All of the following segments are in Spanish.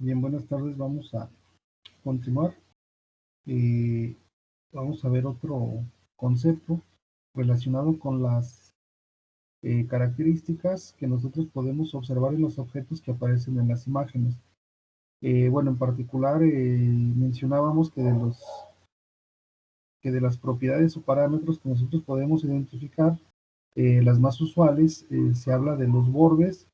Bien, buenas tardes. Vamos a continuar. Vamos a ver otro concepto relacionado con las características que nosotros podemos observar en los objetos que aparecen en las imágenes. Bueno, en particular mencionábamos que de las propiedades o parámetros que nosotros podemos identificar, las más usuales, se habla de los bordes,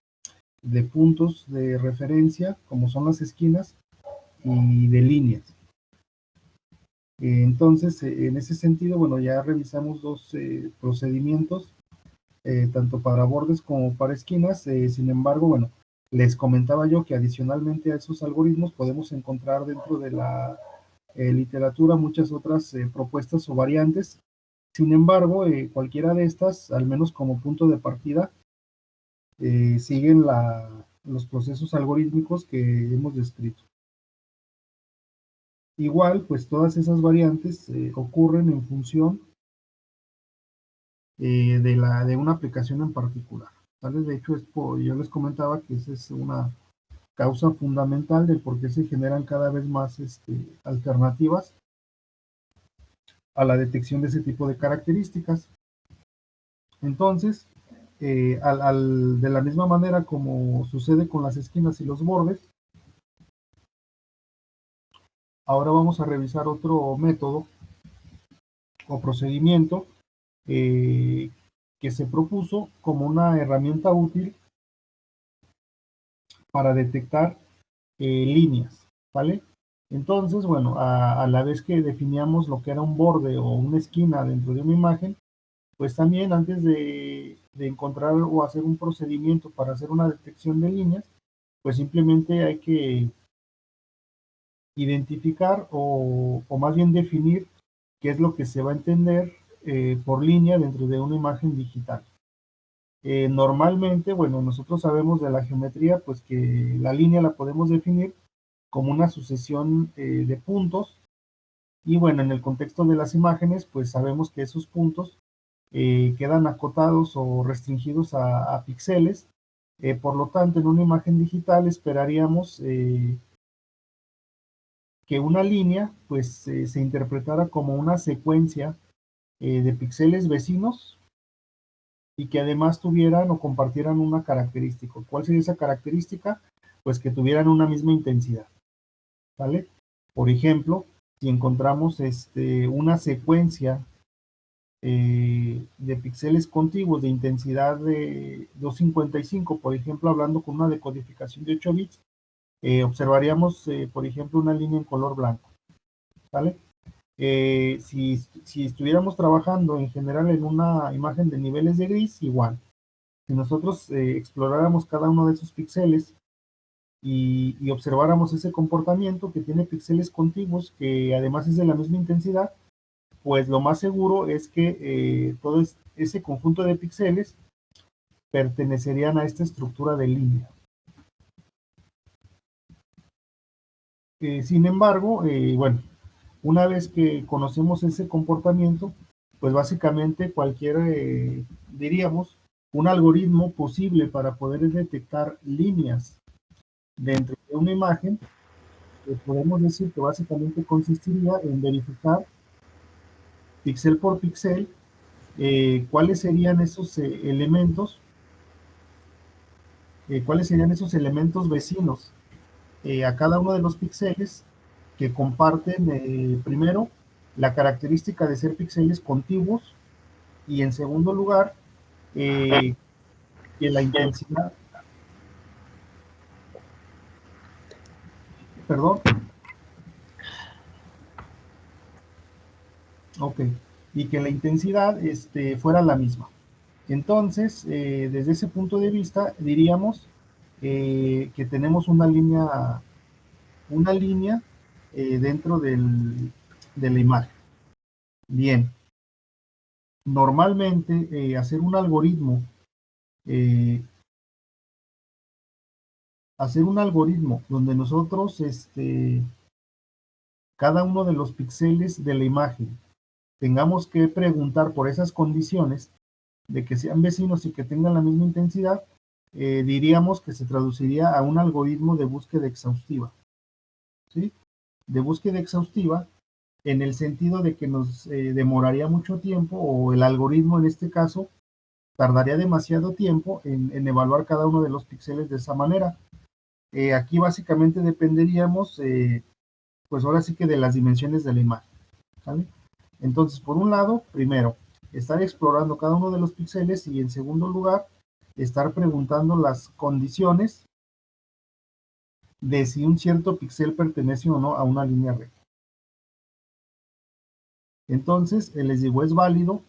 de puntos de referencia, como son las esquinas, y de líneas. Entonces, en ese sentido, bueno, ya revisamos dos procedimientos, tanto para bordes como para esquinas. Sin embargo, bueno, les comentaba yo que adicionalmente a esos algoritmos podemos encontrar dentro de la literatura muchas otras propuestas o variantes. Sin embargo, cualquiera de estas, al menos como punto de partida, siguen los procesos algorítmicos que hemos descrito. Igual, pues todas esas variantes ocurren en función de una aplicación en particular, ¿vale? De hecho, yo les comentaba que esa es una causa fundamental de por qué se generan cada vez más alternativas a la detección de ese tipo de características. Entonces, de la misma manera como sucede con las esquinas y los bordes, ahora vamos a revisar otro método o procedimiento que se propuso como una herramienta útil para detectar líneas, ¿vale? Entonces, bueno, a la vez que definíamos lo que era un borde o una esquina dentro de una imagen, pues también antes de encontrar o hacer un procedimiento para hacer una detección de líneas, pues simplemente hay que identificar o más bien definir qué es lo que se va a entender por línea dentro de una imagen digital. Normalmente, bueno, nosotros sabemos de la geometría, pues que la línea la podemos definir como una sucesión de puntos, y bueno, en el contexto de las imágenes, pues sabemos que esos puntos quedan acotados o restringidos a píxeles. Por lo tanto, en una imagen digital esperaríamos que una línea pues se interpretara como una secuencia de píxeles vecinos y que además tuvieran o compartieran una característica. ¿Cuál sería esa característica? Pues que tuvieran una misma intensidad, ¿vale? Por ejemplo, si encontramos una secuencia de píxeles contiguos de intensidad de 255, por ejemplo, hablando con una decodificación de 8 bits, observaríamos, por ejemplo, una línea en color blanco, ¿vale? Si estuviéramos trabajando en general en una imagen de niveles de gris, igual. Si nosotros exploráramos cada uno de esos píxeles y observáramos ese comportamiento que tiene píxeles contiguos, que además es de la misma intensidad, pues lo más seguro es que todo ese conjunto de píxeles pertenecerían a esta estructura de línea. Sin embargo, bueno, una vez que conocemos ese comportamiento, pues básicamente diríamos, un algoritmo posible para poder detectar líneas dentro de una imagen, podemos decir que básicamente consistiría en verificar píxel por píxel cuáles serían esos elementos, vecinos a cada uno de los píxeles que comparten primero la característica de ser píxeles contiguos y en segundo lugar que la intensidad, perdón, ok, y que la intensidad fuera la misma. Entonces, desde ese punto de vista, diríamos que tenemos una línea dentro de la imagen. Bien, normalmente eh, hacer un algoritmo donde nosotros, cada uno de los píxeles de la imagen, tengamos que preguntar por esas condiciones de que sean vecinos y que tengan la misma intensidad, diríamos que se traduciría a un algoritmo de búsqueda exhaustiva, ¿sí? De búsqueda exhaustiva en el sentido de que nos demoraría mucho tiempo, o el algoritmo en este caso tardaría demasiado tiempo en evaluar cada uno de los píxeles de esa manera. Aquí básicamente dependeríamos, pues ahora sí que de las dimensiones de la imagen, ¿vale? Entonces, por un lado, primero, estar explorando cada uno de los píxeles, y en segundo lugar, estar preguntando las condiciones de si un cierto píxel pertenece o no a una línea recta. Entonces, les digo, es válido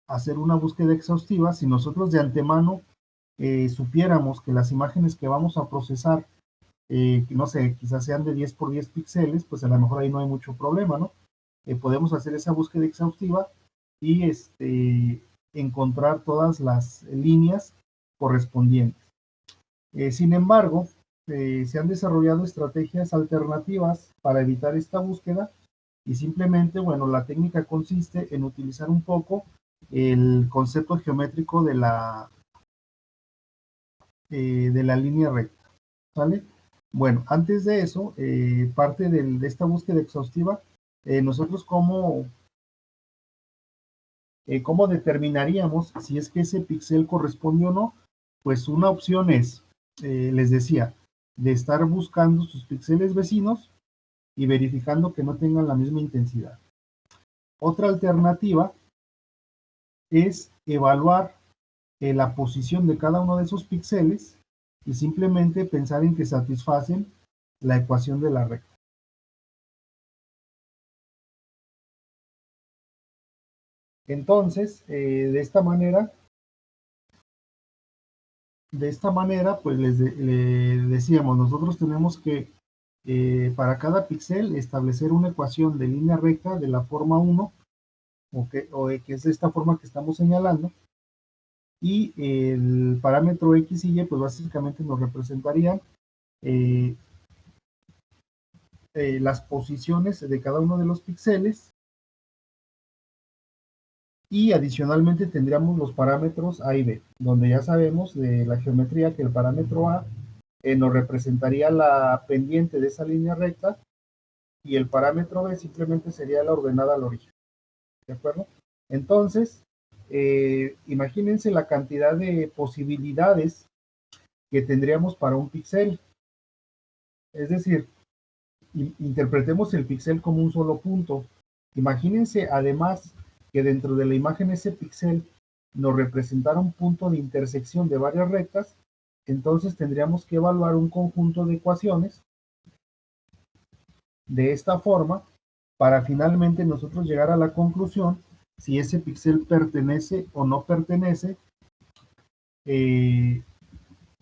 hacer una búsqueda exhaustiva si nosotros de antemano supiéramos que las imágenes que vamos a procesar, no sé, quizás sean de 10 por 10 píxeles, pues a lo mejor ahí no hay mucho problema, ¿no? Podemos hacer esa búsqueda exhaustiva y encontrar todas las líneas correspondientes. Sin embargo, se han desarrollado estrategias alternativas para evitar esta búsqueda, y simplemente, bueno, la técnica consiste en utilizar un poco el concepto geométrico de la línea recta, ¿vale? Bueno, antes de eso, parte de esta búsqueda exhaustiva, nosotros cómo determinaríamos si es que ese píxel corresponde o no. Pues una opción es, les decía, de estar buscando sus píxeles vecinos y verificando que no tengan la misma intensidad. Otra alternativa es evaluar la posición de cada uno de esos píxeles y simplemente pensar en que satisfacen la ecuación de la recta. Entonces, de esta manera, pues le decíamos, nosotros tenemos que, para cada píxel, establecer una ecuación de línea recta de la forma 1, que es de esta forma que estamos señalando, y el parámetro X y Y, pues básicamente nos representarían eh, las posiciones de cada uno de los píxeles, y adicionalmente tendríamos los parámetros A y B, donde ya sabemos de la geometría que el parámetro A nos representaría la pendiente de esa línea recta, y el parámetro B simplemente sería la ordenada al origen, ¿de acuerdo? Entonces, imagínense la cantidad de posibilidades que tendríamos para un píxel. Es decir, interpretemos el píxel como un solo punto. Imagínense además que dentro de la imagen ese píxel nos representara un punto de intersección de varias rectas. Entonces tendríamos que evaluar un conjunto de ecuaciones de esta forma para finalmente nosotros llegar a la conclusión si ese píxel pertenece o no pertenece eh,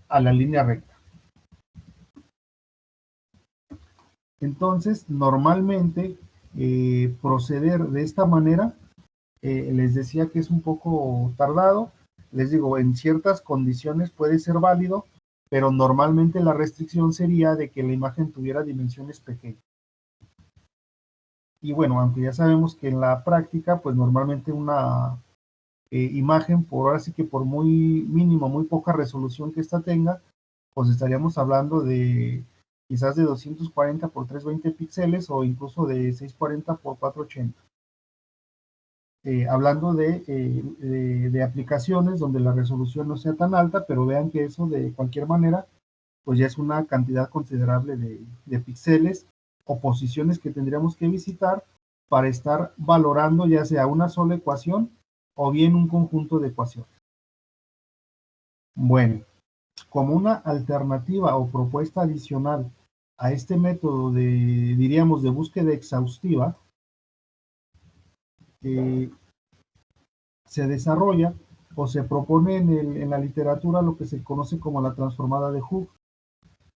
a la línea recta. Entonces, normalmente proceder de esta manera, les decía que es un poco tardado. Les digo, en ciertas condiciones puede ser válido, pero normalmente la restricción sería de que la imagen tuviera dimensiones pequeñas. Y bueno, aunque ya sabemos que en la práctica, pues normalmente una imagen, por ahora sí que por muy mínimo, muy poca resolución que ésta tenga, pues estaríamos hablando de quizás de 240 por 320 píxeles, o incluso de 640 por 480. Hablando de aplicaciones donde la resolución no sea tan alta, pero vean que eso de cualquier manera, pues ya es una cantidad considerable de píxeles o posiciones que tendríamos que visitar para estar valorando ya sea una sola ecuación o bien un conjunto de ecuaciones. Bueno, como una alternativa o propuesta adicional a este método diríamos, de búsqueda exhaustiva, eh, se desarrolla o se propone en la literatura lo que se conoce como la transformada de Hooke.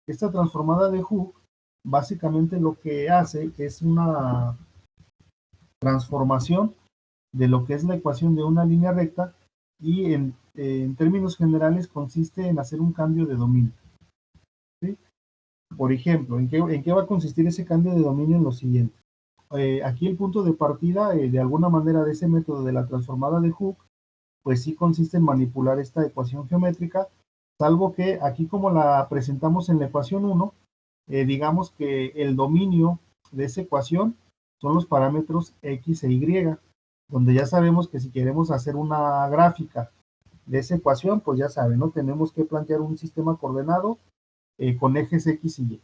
Esta transformada de Hooke básicamente lo que hace es una transformación de lo que es la ecuación de una línea recta, y en términos generales consiste en hacer un cambio de dominio, ¿sí? Por ejemplo, ¿en qué va a consistir ese cambio de dominio? En lo siguiente. Aquí el punto de partida, de alguna manera, de ese método de la transformada de Hooke, pues sí consiste en manipular esta ecuación geométrica salvo que aquí como la presentamos en la ecuación 1, digamos que el dominio de esa ecuación son los parámetros x e y, donde ya sabemos que si queremos hacer una gráfica de esa ecuación, pues ya saben, ¿no? Tenemos que plantear un sistema coordenado con ejes x y y.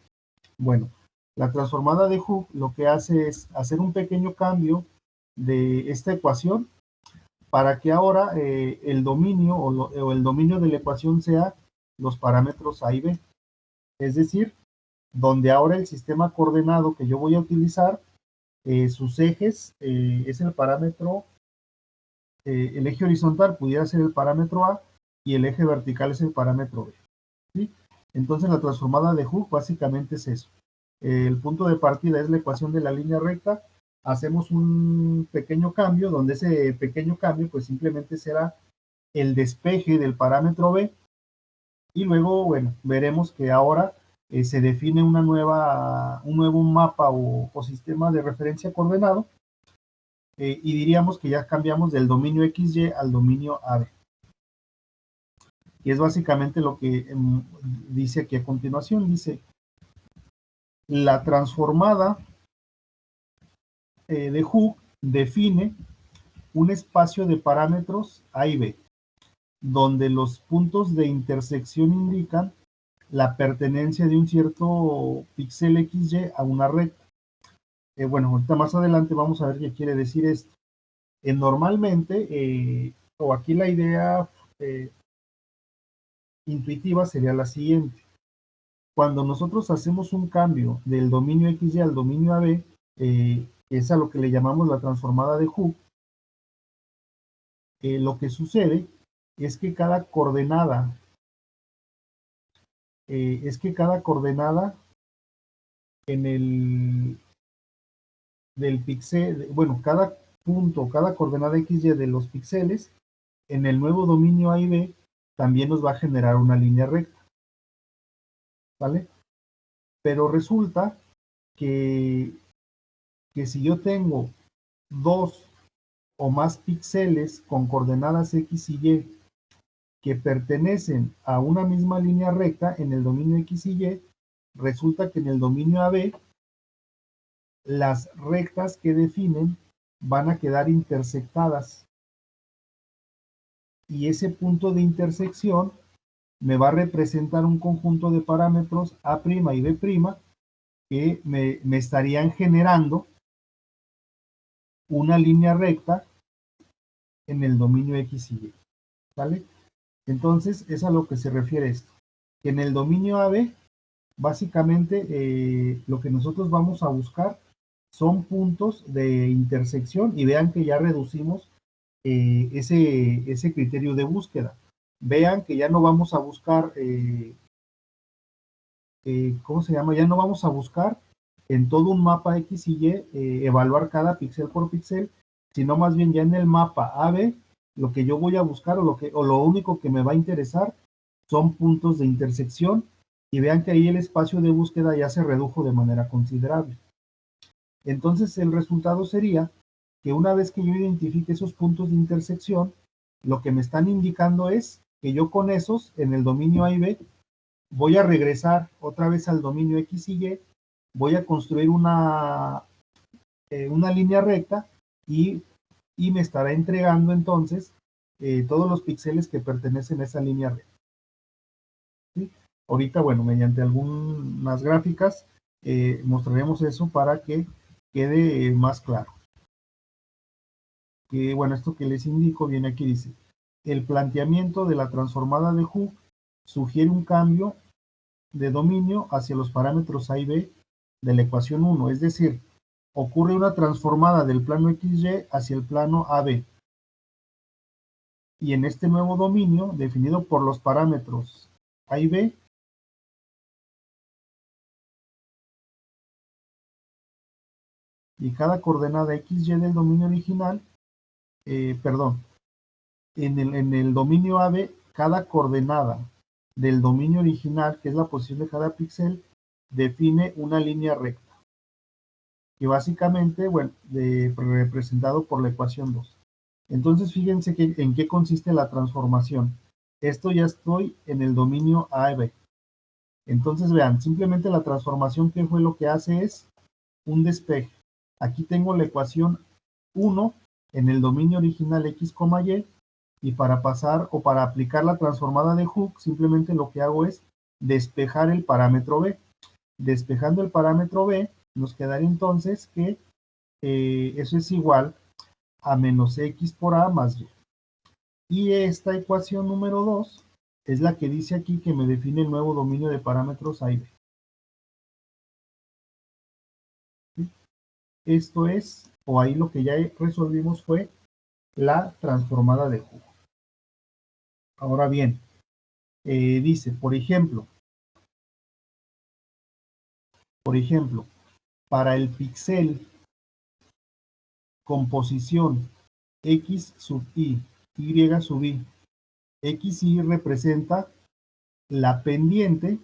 Bueno, la transformada de Hooke lo que hace es hacer un pequeño cambio de esta ecuación para que ahora el dominio o el dominio de la ecuación sea los parámetros a y b. Es decir, donde ahora el sistema coordenado que yo voy a utilizar, sus ejes es el parámetro, el eje horizontal pudiera ser el parámetro A y el eje vertical es el parámetro B. ¿Sí? Entonces la transformada de Hooke básicamente es eso. El punto de partida es la ecuación de la línea recta. Hacemos un pequeño cambio, donde ese pequeño cambio pues simplemente será el despeje del parámetro B y luego, bueno, veremos que ahora se define un nuevo mapa o sistema de referencia coordenado y diríamos que ya cambiamos del dominio XY al dominio AB. Y es básicamente lo que dice aquí a continuación. Dice, la transformada de Hooke define un espacio de parámetros A y B, donde los puntos de intersección indican la pertenencia de un cierto píxel XY a una recta. Bueno, ahorita más adelante vamos a ver qué quiere decir esto. Normalmente, o aquí la idea intuitiva sería la siguiente. Cuando nosotros hacemos un cambio del dominio XY al dominio AB, es a lo que le llamamos la transformada de Hooke, lo que sucede es que cada coordenada en el del píxel, bueno, cada punto, cada coordenada XY de los píxeles, en el nuevo dominio A y B, también nos va a generar una línea recta, ¿vale? Pero resulta que, que si yo tengo dos o más píxeles con coordenadas X y Y que pertenecen a una misma línea recta en el dominio X y Y, resulta que en el dominio AB las rectas que definen van a quedar intersectadas y ese punto de intersección me va a representar un conjunto de parámetros A' y B' que me estarían generando una línea recta en el dominio X y Y, ¿vale? Entonces, es a lo que se refiere esto. Que en el dominio AB, básicamente, lo que nosotros vamos a buscar son puntos de intersección y vean que ya reducimos ese criterio de búsqueda. Vean que ya no vamos a buscar, ¿cómo se llama? Ya no vamos a buscar en todo un mapa X y Y evaluar cada píxel por píxel, sino más bien ya en el mapa AB, lo que yo voy a buscar o lo único que me va a interesar son puntos de intersección y vean que ahí el espacio de búsqueda ya se redujo de manera considerable. Entonces el resultado sería que una vez que yo identifique esos puntos de intersección, lo que me están indicando es que yo con esos, en el dominio A y B, voy a regresar otra vez al dominio X y Y, voy a construir una línea recta y, me estará entregando entonces todos los píxeles que pertenecen a esa línea recta. ¿Sí? Ahorita, bueno, mediante algunas gráficas mostraremos eso para que quede más claro. Que bueno, esto que les indico viene aquí, dice, el planteamiento de la transformada de Hooke sugiere un cambio de dominio hacia los parámetros A y B de la ecuación 1, es decir, ocurre una transformada del plano XY hacia el plano AB. Y en este nuevo dominio, definido por los parámetros A y B, y cada coordenada XY del dominio original, perdón, en el dominio AB, cada coordenada del dominio original, que es la posición de cada píxel, define una línea recta. Y básicamente, bueno, representado por la ecuación 2. Entonces, fíjense en qué consiste la transformación. Esto ya estoy en el dominio AB. Entonces vean, simplemente la transformación que fue lo que hace es un despeje. Aquí tengo la ecuación 1 en el dominio original x, y para pasar o para aplicar la transformada de Hooke, simplemente lo que hago es despejar el parámetro b. Despejando el parámetro b, nos quedaría entonces que eso es igual a menos x por a más y. Y esta ecuación número 2 es la que dice aquí que me define el nuevo dominio de parámetros a y b. ¿Sí? Esto es, o ahí lo que ya resolvimos fue la transformada de Hooke. Ahora bien, dice, por ejemplo, para el píxel con posición x sub y sub i, xy representa la pendiente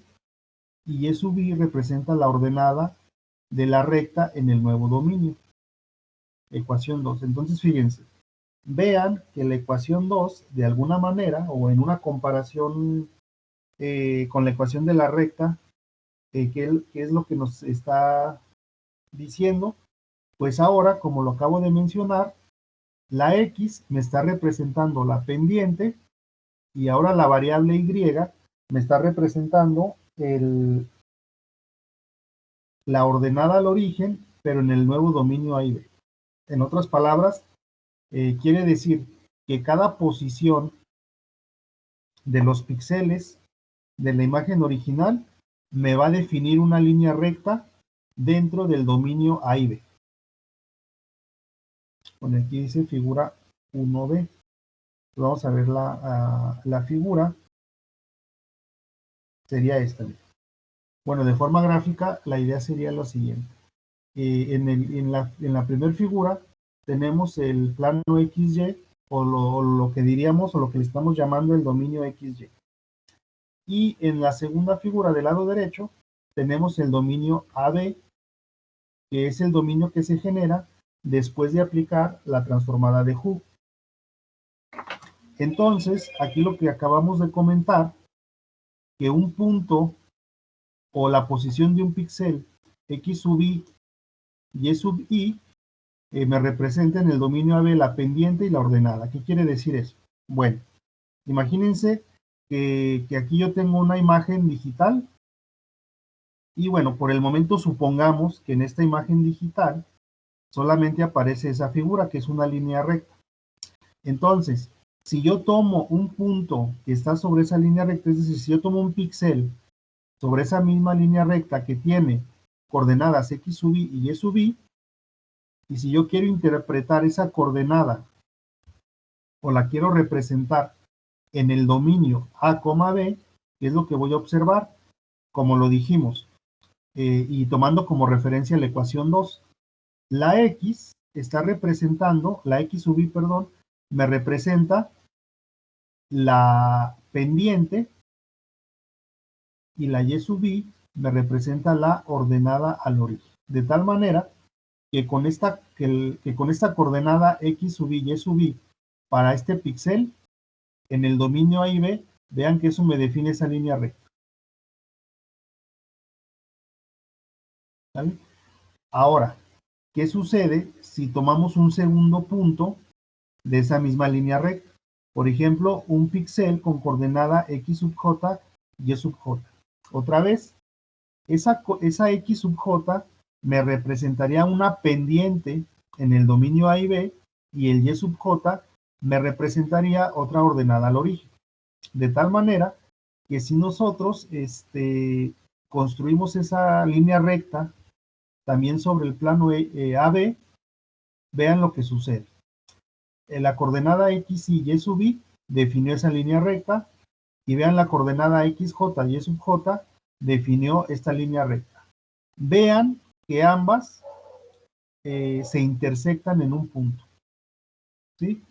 y y sub i representa la ordenada de la recta en el nuevo dominio. Ecuación 2. Entonces, fíjense, vean que la ecuación 2, de alguna manera, o en una comparación con la ecuación de la recta, que es lo que nos está diciendo, pues ahora, como lo acabo de mencionar, la x me está representando la pendiente y ahora la variable y me está representando la ordenada al origen, pero en el nuevo dominio A y B. En otras palabras, quiere decir que cada posición de los píxeles de la imagen original me va a definir una línea recta dentro del dominio A y B. Bueno, aquí dice figura 1B. Vamos a ver la figura. Sería esta. Bueno, de forma gráfica, la idea sería la siguiente. En la primera figura tenemos el plano XY, o lo que diríamos, o lo que le estamos llamando el dominio XY. Y en la segunda figura del lado derecho tenemos el dominio AB, que es el dominio que se genera después de aplicar la transformada de Hooke. Entonces, aquí lo que acabamos de comentar, que un punto o la posición de un píxel x sub i y sub i me representa en el dominio AB la pendiente y la ordenada. ¿Qué quiere decir eso? Bueno, imagínense que aquí yo tengo una imagen digital y bueno, por el momento supongamos que en esta imagen digital solamente aparece esa figura que es una línea recta. Entonces, si yo tomo un punto que está sobre esa línea recta, es decir, si yo tomo un píxel sobre esa misma línea recta que tiene coordenadas x sub i y y sub i, y si yo quiero interpretar esa coordenada o la quiero representar en el dominio A, B, que es lo que voy a observar, como lo dijimos, y tomando como referencia la ecuación 2, la X está representando, la X sub i, perdón, me representa la pendiente y la Y sub i me representa la ordenada al origen. De tal manera que con esta coordenada X sub i, Y sub i para este píxel, en el dominio A y B, vean que eso me define esa línea recta. ¿Vale? Ahora, ¿qué sucede si tomamos un segundo punto de esa misma línea recta? Por ejemplo, un píxel con coordenada x sub j, y sub j. Otra vez, esa x sub j me representaría una pendiente en el dominio A y B, y el y sub j me representaría otra ordenada al origen. De tal manera que si nosotros construimos esa línea recta también sobre el plano AB, vean lo que sucede. La coordenada x y y sub i definió esa línea recta, y vean la coordenada xj y sub j definió esta línea recta. Vean que ambas se intersectan en un punto. ¿Sí?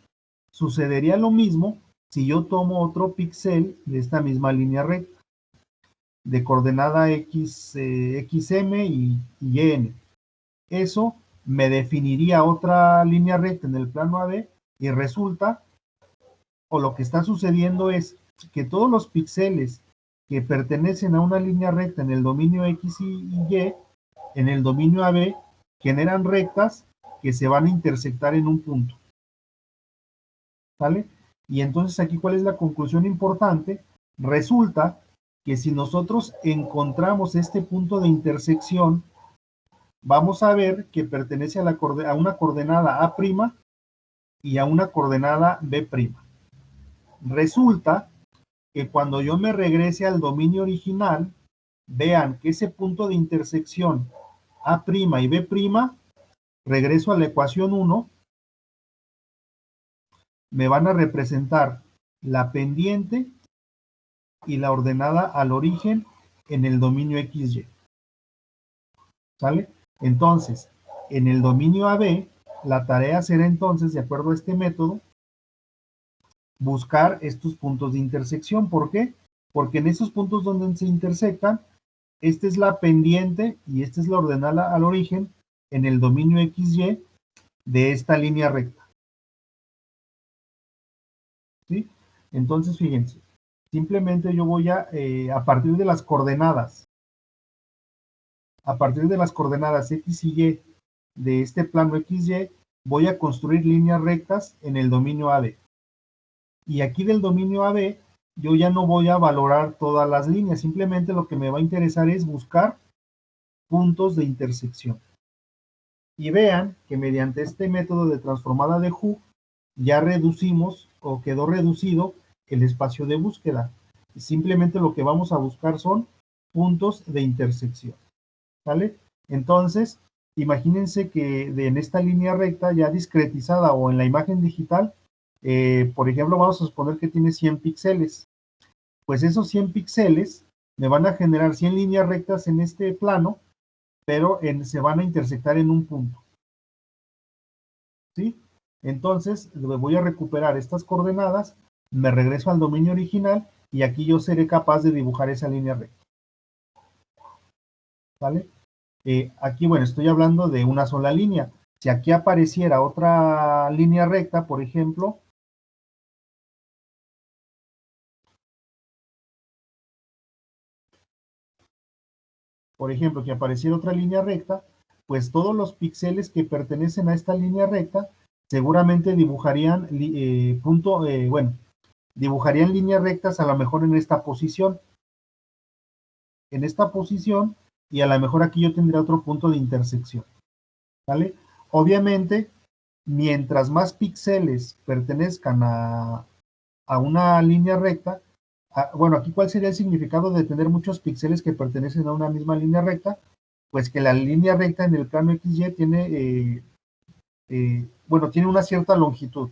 Sucedería lo mismo si yo tomo otro píxel de esta misma línea recta, de coordenada x, xm y yn. Eso me definiría otra línea recta en el plano AB, y resulta, o lo que está sucediendo es que todos los píxeles que pertenecen a una línea recta en el dominio X y Y, en el dominio AB, generan rectas que se van a intersectar en un punto. ¿Sale? Y entonces aquí, ¿cuál es la conclusión importante? Resulta que si nosotros encontramos este punto de intersección, vamos a ver que pertenece a una coordenada A' y a una coordenada B'. Resulta que cuando yo me regrese al dominio original, vean que ese punto de intersección A' y B', regreso a la ecuación 1, me van a representar la pendiente y la ordenada al origen en el dominio XY. ¿Sale? Entonces, en el dominio AB, la tarea será entonces, de acuerdo a este método, buscar estos puntos de intersección. ¿Por qué? Porque en esos puntos donde se intersectan, esta es la pendiente y esta es la ordenada al origen en el dominio XY de esta línea recta. ¿Sí? Entonces, fíjense, simplemente yo voy a partir de las coordenadas, X y Y de este plano XY, voy a construir líneas rectas en el dominio AB. Y aquí del dominio AB, yo ya no voy a valorar todas las líneas, simplemente lo que me va a interesar es buscar puntos de intersección. Y vean que mediante este método de transformada de Hooke, ya reducimos o quedó reducido el espacio de búsqueda. Y simplemente lo que vamos a buscar son puntos de intersección. ¿Vale? Entonces, imagínense que en esta línea recta ya discretizada o en la imagen digital, por ejemplo, vamos a suponer que tiene 100 píxeles. Pues esos 100 píxeles me van a generar 100 líneas rectas en este plano, pero se van a intersectar en un punto. ¿Sí? Entonces, voy a recuperar estas coordenadas, me regreso al dominio original y aquí yo seré capaz de dibujar esa línea recta. ¿Vale? Aquí, bueno, estoy hablando de una sola línea. Si aquí apareciera otra línea recta, por ejemplo, que apareciera otra línea recta, pues todos los píxeles que pertenecen a esta línea recta seguramente dibujarían dibujarían líneas rectas a lo mejor en esta posición. Y a lo mejor aquí yo tendría otro punto de intersección. ¿Vale? Obviamente, mientras más píxeles pertenezcan a una línea recta, bueno, aquí cuál sería el significado de tener muchos píxeles que pertenecen a una misma línea recta, pues que la línea recta en el plano XY tiene, tiene una cierta longitud,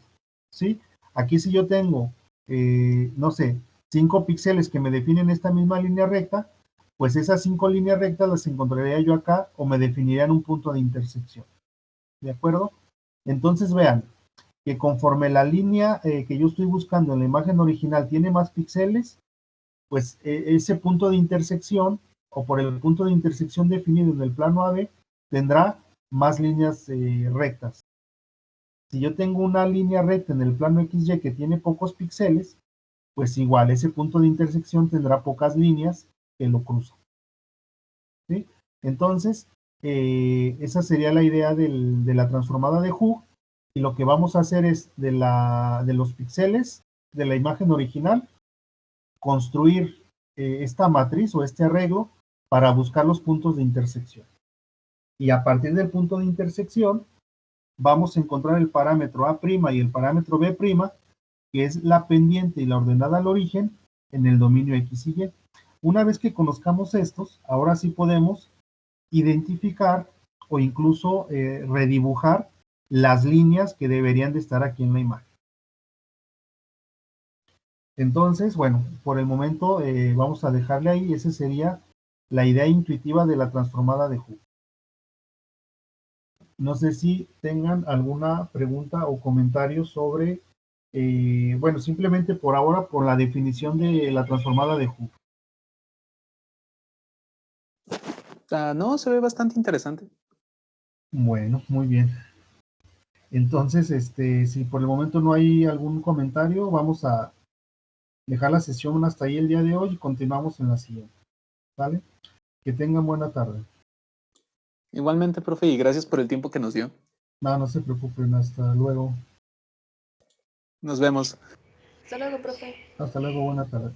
¿sí? Aquí si yo tengo, no sé, 5 píxeles que me definen esta misma línea recta, pues esas 5 líneas rectas las encontraría yo acá o me definirían un punto de intersección, ¿de acuerdo? Entonces vean, que conforme la línea que yo estoy buscando en la imagen original tiene más píxeles, pues ese punto de intersección o por el punto de intersección definido en el plano AB tendrá más líneas rectas. Si yo tengo una línea recta en el plano XY que tiene pocos píxeles, pues igual ese punto de intersección tendrá pocas líneas que lo cruzan. ¿Sí? Entonces, esa sería la idea de la transformada de Hooke. Y lo que vamos a hacer es de los píxeles de la imagen original, construir esta matriz o este arreglo para buscar los puntos de intersección. Y a partir del punto de intersección, vamos a encontrar el parámetro A' y el parámetro B', que es la pendiente y la ordenada al origen en el dominio X y Y. Una vez que conozcamos estos, ahora sí podemos identificar o incluso redibujar las líneas que deberían de estar aquí en la imagen. Entonces, bueno, por el momento vamos a dejarle ahí. Esa sería la idea intuitiva de la transformada de Hooke. No sé si tengan alguna pregunta o comentario sobre, simplemente por ahora, por la definición de la transformada de Hooke. No, se ve bastante interesante. Bueno, muy bien. Entonces, si por el momento no hay algún comentario, vamos a dejar la sesión hasta ahí el día de hoy y continuamos en la siguiente. ¿Vale? Que tengan buena tarde. Igualmente, profe, y gracias por el tiempo que nos dio. No, no se preocupen, hasta luego. Nos vemos. Hasta luego, profe. Hasta luego, buena tarde.